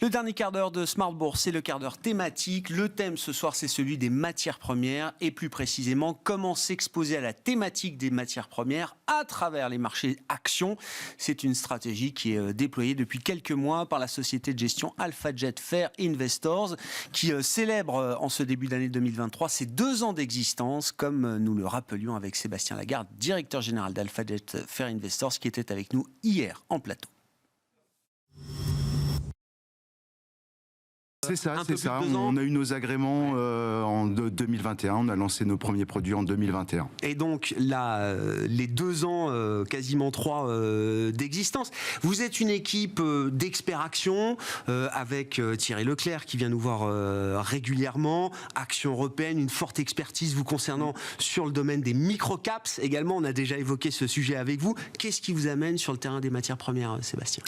Le dernier quart d'heure de Smart Bourse, c'est le quart d'heure thématique. Le thème ce soir, c'est celui des matières premières et plus précisément, comment s'exposer à la thématique des matières premières à travers les marchés actions. C'est une stratégie qui est déployée depuis quelques mois par la société de gestion AlphaJet Fair Investors qui célèbre en ce début d'année 2023 ses 2 ans d'existence, comme nous le rappelions avec Sébastien Lagarde, directeur général d'AlphaJet Fair Investors, qui était avec nous hier en plateau. C'est ça, c'est ça. On a eu nos agréments en 2021. On a lancé nos premiers produits en 2021. Et donc là, les 2 ans, quasiment 3 d'existence. Vous êtes une équipe d'experts actions avec Thierry Leclerc qui vient nous voir régulièrement. Action européenne, une forte expertise vous concernant sur le domaine des microcaps. Également, on a déjà évoqué ce sujet avec vous. Qu'est-ce qui vous amène sur le terrain des matières premières, Sébastien?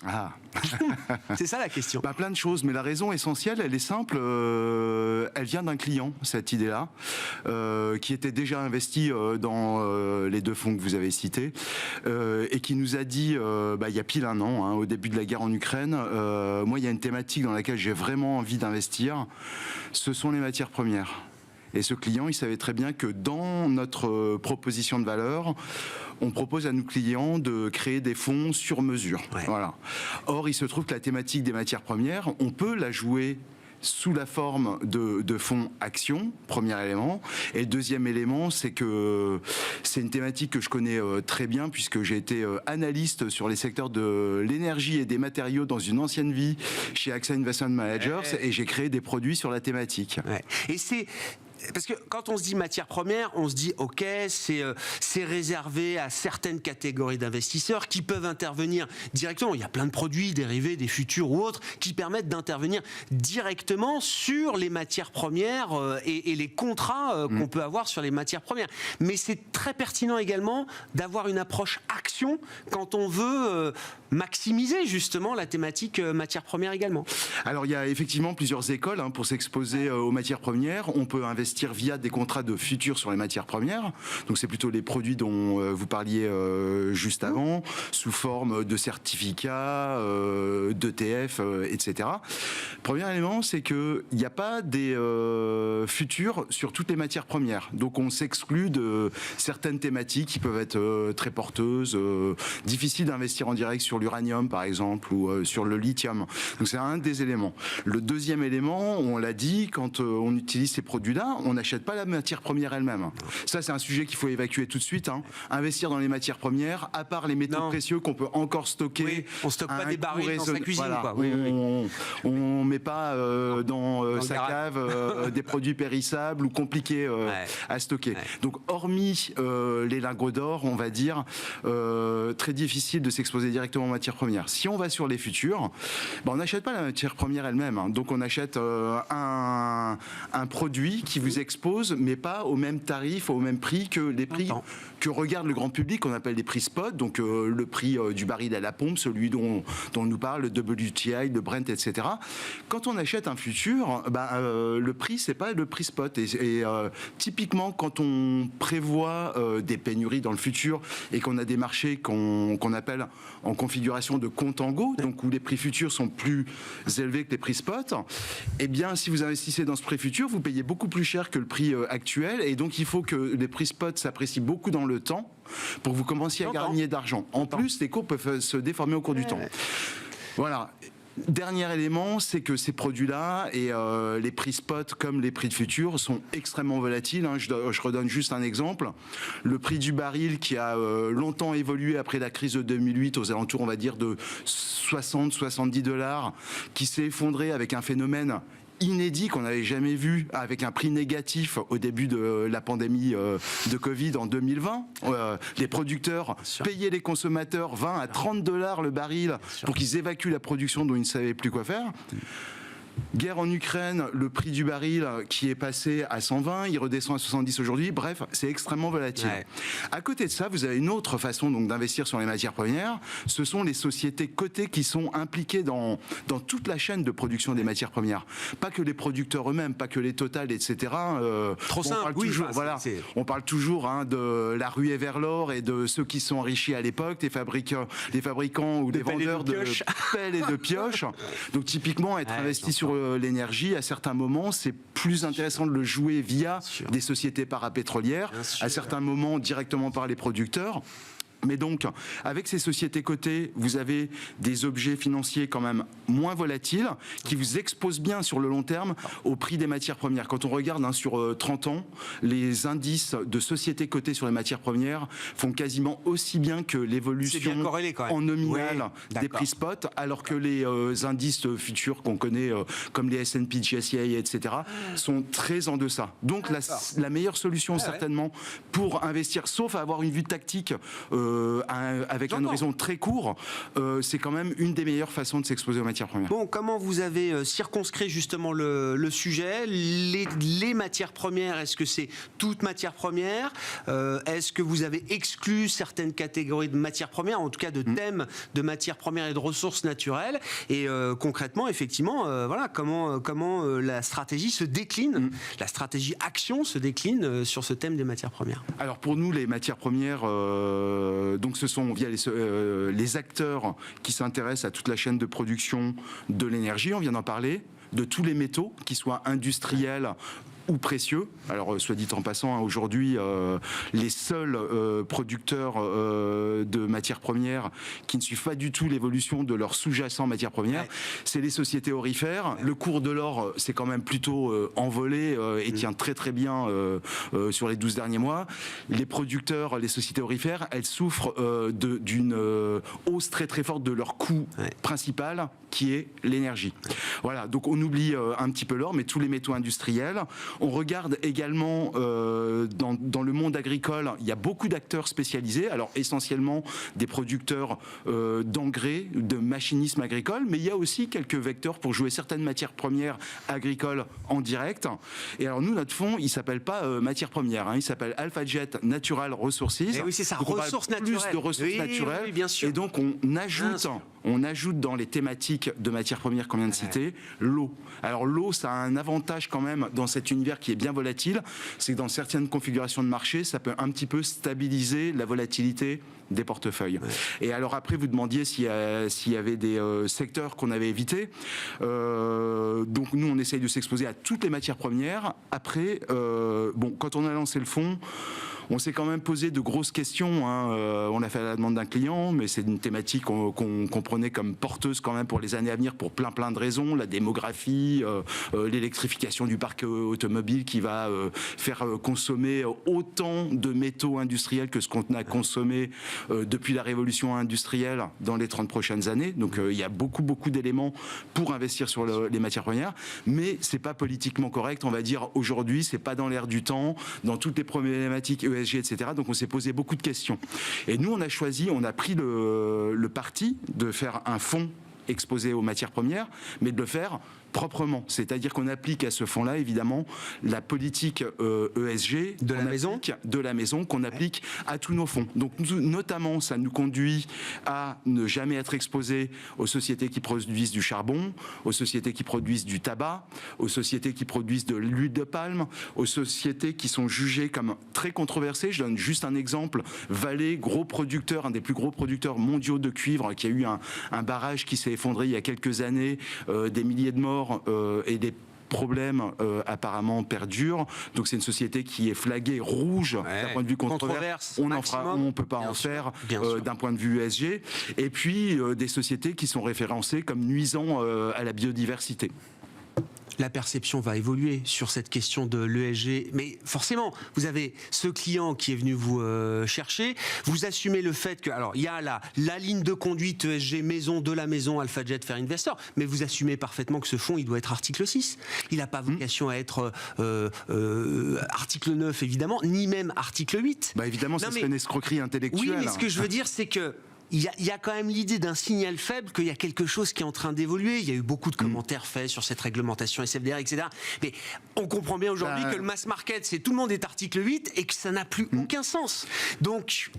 C'est ça la question. Plein de choses, mais la raison essentielle, elle est simple, elle vient d'un client, cette idée-là, qui était déjà investi dans les 2 fonds que vous avez cités, et qui nous a dit, il y a pile 1 an, au début de la guerre en Ukraine, moi il y a une thématique dans laquelle j'ai vraiment envie d'investir, ce sont les matières premières. Et ce client, il savait très bien que dans notre proposition de valeur, on propose à nos clients de créer des fonds sur mesure. Voilà. Or, il se trouve que la thématique des matières premières, on peut la jouer sous la forme de fonds actions, premier élément. Et le deuxième élément, c'est que c'est une thématique que je connais très bien puisque j'ai été analyste sur les secteurs de l'énergie et des matériaux dans une ancienne vie chez AXA Investment Managers et j'ai créé des produits sur la thématique. Et c'est... Parce que quand on se dit matières premières, on se dit ok, c'est réservé à certaines catégories d'investisseurs qui peuvent intervenir directement. Il y a plein de produits dérivés, des futurs ou autres, qui permettent d'intervenir directement sur les matières premières et les contrats qu'on peut avoir sur les matières premières. Mais c'est très pertinent également d'avoir une approche action quand on veut maximiser justement la thématique matières premières également. Alors il y a effectivement plusieurs écoles pour s'exposer aux matières premières. On peut investir via des contrats de futurs sur les matières premières. Donc c'est plutôt les produits dont vous parliez juste avant, sous forme de certificats, d'ETF, etc. Premier élément, c'est qu'il n'y a pas des futurs sur toutes les matières premières. Donc on s'exclut de certaines thématiques qui peuvent être très porteuses, difficiles d'investir en direct sur l'uranium par exemple ou sur le lithium. Donc c'est un des éléments. Le deuxième élément, on l'a dit, quand on utilise ces produits-là, on n'achète pas la matière première elle-même. Ça, c'est un sujet qu'il faut évacuer tout de suite. Investir dans les matières premières, à part les métaux précieux qu'on peut encore stocker. Oui, on ne stocke pas des barils dans sa cuisine. Voilà. Quoi. On ne met pas dans sa cave des produits périssables ou compliqués à stocker. Donc, hormis les lingots d'or, on va dire, très difficile de s'exposer directement aux matières premières. Si on va sur les futurs, on n'achète pas la matière première elle-même. Donc, on achète un produit qui vous expose, mais pas au même tarif, au même prix que les prix que regarde le grand public, qu'on appelle les prix spot, donc le prix du baril à la pompe, celui dont on nous parle, le WTI, le Brent, etc. Quand on achète un futur, le prix, c'est pas le prix spot. Et typiquement, quand on prévoit des pénuries dans le futur et qu'on a des marchés qu'on appelle en configuration de contango, donc où les prix futurs sont plus élevés que les prix spot, eh bien, si vous investissez dans ce prix futur, vous payez beaucoup plus cher que le prix actuel, et donc il faut que les prix spot s'apprécient beaucoup dans le temps pour que vous commenciez à gagner d'argent. En plus, les cours peuvent se déformer au cours du temps. Voilà. Dernier élément, c'est que ces produits-là et les prix spot comme les prix de futur sont extrêmement volatiles. Je redonne juste un exemple. Le prix du baril qui a longtemps évolué après la crise de 2008 aux alentours, on va dire, de 60-70 $, qui s'est effondré avec un phénomène inédit qu'on n'avait jamais vu, avec un prix négatif au début de la pandémie de Covid en 2020. Les producteurs payaient les consommateurs 20 à 30 $ le baril pour qu'ils évacuent la production dont ils ne savaient plus quoi faire. Guerre en Ukraine, le prix du baril qui est passé à 120, il redescend à 70 aujourd'hui. Bref, c'est extrêmement volatile. Ouais. À côté de ça, vous avez une autre façon donc d'investir sur les matières premières. Ce sont les sociétés cotées qui sont impliquées dans toute la chaîne de production des matières premières. Pas que les producteurs eux-mêmes, pas que les Total, etc. Trop simple. On parle toujours de la ruée vers l'or et de ceux qui sont enrichis à l'époque, les fabricants ou les vendeurs de pelles et de pioches. Donc typiquement, être investi sur l'énergie, à certains moments, c'est plus intéressant de le jouer via des sociétés parapétrolières, à certains moments directement par les producteurs. Mais donc, avec ces sociétés cotées, vous avez des objets financiers quand même moins volatiles, qui vous exposent bien sur le long terme au prix des matières premières. Quand on regarde sur 30 ans, les indices de sociétés cotées sur les matières premières font quasiment aussi bien que l'évolution en nominal des prix spot, alors que les indices futurs qu'on connaît, comme les S&P, JSI, etc., sont très en deçà. Donc la meilleure solution, certainement, pour investir, sauf à avoir une vue tactique avec un horizon très court, c'est quand même une des meilleures façons de s'exposer aux matières premières. Bon, comment vous avez circonscrit justement le sujet, les matières premières, est-ce que c'est toute matière première, est-ce que vous avez exclu certaines catégories de matières premières, en tout cas de thèmes de matières premières et de ressources naturelles, et concrètement, effectivement, voilà, comment la stratégie se décline, la stratégie action se décline sur ce thème des matières premières. Alors pour nous, les matières premières, donc ce sont via les acteurs qui s'intéressent à toute la chaîne de production de l'énergie, on vient d'en parler, de tous les métaux, qu'ils soient industriels ou précieux. Alors, soit dit en passant, aujourd'hui, les seuls producteurs de matières premières qui ne suivent pas du tout l'évolution de leurs sous-jacents matières premières, c'est les sociétés aurifères. Le cours de l'or, c'est quand même plutôt envolé et tient très très bien sur les 12 derniers mois. Les producteurs, les sociétés aurifères, elles souffrent d'une hausse très très forte de leur coût principal, qui est l'énergie. Voilà, donc on oublie un petit peu l'or, mais tous les métaux industriels. On regarde également dans le monde agricole, il y a beaucoup d'acteurs spécialisés, alors essentiellement des producteurs d'engrais, de machinisme agricole, mais il y a aussi quelques vecteurs pour jouer certaines matières premières agricoles en direct. Et alors nous, notre fonds, il s'appelle pas matières premières, il s'appelle AlphaJet Natural Resources. Et oui, c'est ça, donc ressources naturelles. Plus de ressources naturelles. Oui, bien sûr. Et donc on ajoute dans les thématiques de matières premières qu'on vient de citer, l'eau. Alors l'eau, ça a un avantage quand même dans cet univers qui est bien volatile, c'est que dans certaines configurations de marché, ça peut un petit peu stabiliser la volatilité des portefeuilles. Et alors après, vous demandiez s'il y avait des secteurs qu'on avait évités. Donc nous, on essaye de s'exposer à toutes les matières premières. Après, quand on a lancé le fonds, on s'est quand même posé de grosses questions. On a fait à la demande d'un client, mais c'est une thématique qu'on prenait comme porteuse quand même pour les années à venir pour plein de raisons. La démographie, l'électrification du parc automobile qui va faire consommer autant de métaux industriels que ce qu'on a consommé depuis la révolution industrielle dans les 30 prochaines années. Donc il y a beaucoup d'éléments pour investir sur les matières premières, mais c'est pas politiquement correct, on va dire aujourd'hui, c'est pas dans l'air du temps, dans toutes les problématiques ESG, etc. Donc on s'est posé beaucoup de questions. Et nous, on a pris le parti de faire un fonds exposé aux matières premières, mais de le faire proprement. C'est-à-dire qu'on applique à ce fonds-là, évidemment, la politique ESG de la maison qu'on applique à tous nos fonds. Donc, notamment, ça nous conduit à ne jamais être exposé aux sociétés qui produisent du charbon, aux sociétés qui produisent du tabac, aux sociétés qui produisent de l'huile de palme, aux sociétés qui sont jugées comme très controversées. Je donne juste un exemple. Vale, gros producteur, un des plus gros producteurs mondiaux de cuivre, qui a eu un barrage qui s'est effondré il y a quelques années, des milliers de morts et des problèmes apparemment perdurent. Donc c'est une société qui est flaguée rouge d'un point de vue controverse. On ne peut pas en faire d'un point de vue ESG. Et puis des sociétés qui sont référencées comme nuisant à la biodiversité. La perception va évoluer sur cette question de l'ESG, mais forcément, vous avez ce client qui est venu vous chercher, vous assumez le fait que, alors il y a la ligne de conduite ESG maison de la maison AlphaJet Fair Investor, mais vous assumez parfaitement que ce fonds, il doit être article 6. Il n'a pas vocation à être article 9, évidemment, ni même article 8. Bah évidemment, ça serait une escroquerie intellectuelle. Oui, mais ce que je veux dire, c'est que il y a quand même l'idée d'un signal faible qu'il y a quelque chose qui est en train d'évoluer. Il y a eu beaucoup de commentaires faits sur cette réglementation SFDR, etc. Mais on comprend bien aujourd'hui que le mass market, c'est tout le monde est article 8 et que ça n'a plus aucun sens. Donc,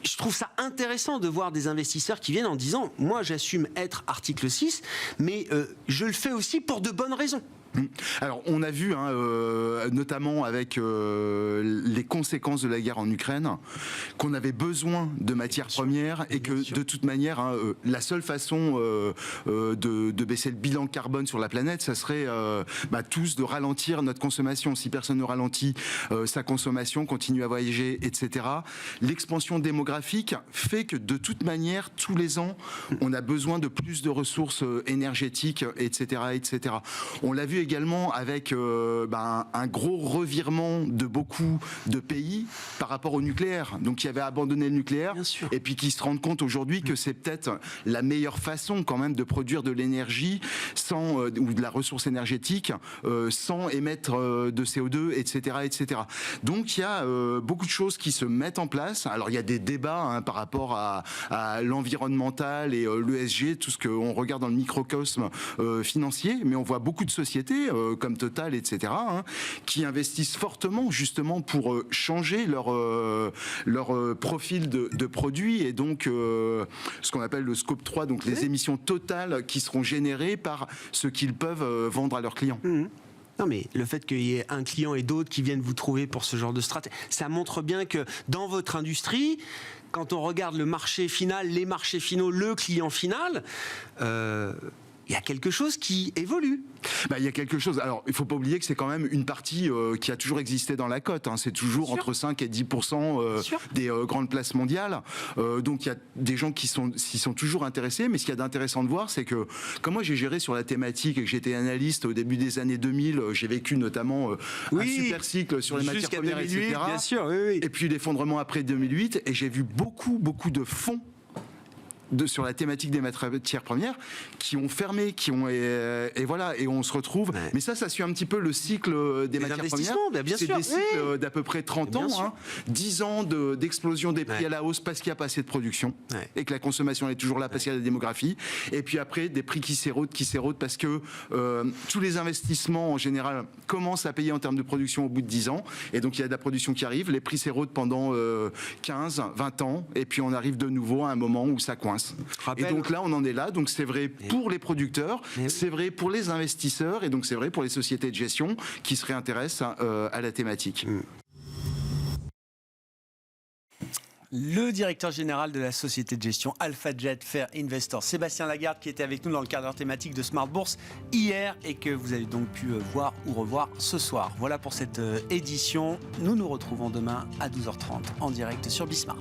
je trouve ça intéressant de voir des investisseurs qui viennent en disant « Moi, j'assume être article 6, mais je le fais aussi pour de bonnes raisons. » Alors, on a vu, notamment avec les conséquences de la guerre en Ukraine, qu'on avait besoin de matières premières et que, de toute manière, la seule façon de baisser le bilan carbone sur la planète, ça serait tous de ralentir notre consommation. Si personne ne ralentit sa consommation, continue à voyager, etc., l'expansion démographique fait que, de toute manière, tous les ans, on a besoin de plus de ressources énergétiques, etc., etc. On l'a vu également avec un gros revirement de beaucoup de pays par rapport au nucléaire, donc qui avaient abandonné le nucléaire et puis qui se rendent compte aujourd'hui que c'est peut-être la meilleure façon quand même de produire de l'énergie sans ou de la ressource énergétique sans émettre de CO2, etc., etc. Donc il y a beaucoup de choses qui se mettent en place. Alors il y a des débats par rapport à l'environnemental et l'ESG, tout ce qu'on regarde dans le microcosme financier, mais on voit beaucoup de sociétés comme Total, etc., qui investissent fortement justement pour changer leur profil de produits et donc ce qu'on appelle le scope 3, donc les émissions totales qui seront générées par ce qu'ils peuvent vendre à leurs clients. Non, mais le fait qu'il y ait un client et d'autres qui viennent vous trouver pour ce genre de stratégie, ça montre bien que dans votre industrie, quand on regarde le marché final, les marchés finaux, le client final, il y a quelque chose qui évolue. Il y a quelque chose. Alors, il ne faut pas oublier que c'est quand même une partie qui a toujours existé dans la cote. C'est toujours entre 5 et 10% des grandes places mondiales. Donc, il y a des gens qui s'y sont toujours intéressés. Mais ce qu'il y a d'intéressant de voir, c'est que comme moi, j'ai géré sur la thématique et que j'étais analyste au début des années 2000, j'ai vécu notamment un super cycle sur les matières premières, 2008, etc. Bien sûr, oui. Et puis l'effondrement après 2008. Et j'ai vu beaucoup de fonds sur la thématique des matières premières qui ont fermé, et voilà, et on se retrouve. Ouais. Mais ça suit un petit peu le cycle des matières premières. Bien c'est sûr, des cycles d'à peu près 30 ans, 10 ans d'explosion des prix à la hausse parce qu'il n'y a pas assez de production et que la consommation est toujours là parce qu'il y a la démographie. Et puis après, des prix qui s'érodent parce que tous les investissements en général commencent à payer en termes de production au bout de 10 ans. Et donc il y a de la production qui arrive, les prix s'érodent pendant 15, 20 ans, et puis on arrive de nouveau à un moment où ça coince. Et donc là, on en est là. Donc c'est vrai pour les producteurs, c'est vrai pour les investisseurs, et donc c'est vrai pour les sociétés de gestion qui se réintéressent à la thématique. Le directeur général de la société de gestion AlphaJet Fair Investor, Sébastien Lagarde, qui était avec nous dans le quart d'heure thématique de Smart Bourse hier et que vous avez donc pu voir ou revoir ce soir. Voilà pour cette édition. Nous nous retrouvons demain à 12h30 en direct sur Bismart.